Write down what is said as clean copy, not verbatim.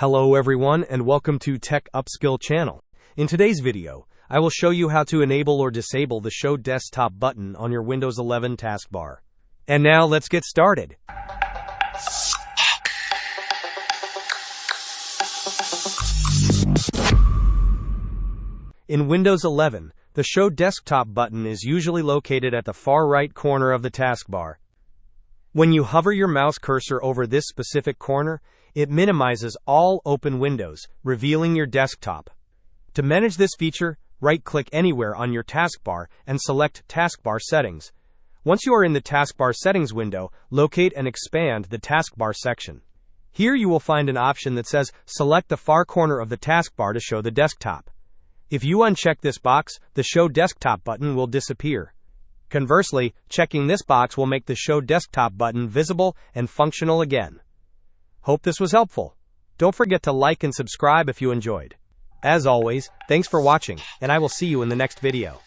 Hello everyone and welcome to Tech Upskill channel. In today's video, I will show you how to enable or disable the Show Desktop button on your Windows 11 taskbar. And now let's get started. In Windows 11, the Show Desktop button is usually located at the far right corner of the taskbar. When you hover your mouse cursor over this specific corner, it minimizes all open windows, revealing your desktop. To manage this feature, right-click anywhere on your taskbar and select Taskbar Settings. Once you are in the Taskbar Settings window, locate and expand the Taskbar section. Here you will find an option that says, select the far corner of the taskbar to show the desktop. If you uncheck this box, the Show Desktop button will disappear. Conversely, checking this box will make the Show Desktop button visible and functional again. Hope this was helpful. Don't forget to like and subscribe if you enjoyed. As always, thanks for watching, and I will see you in the next video.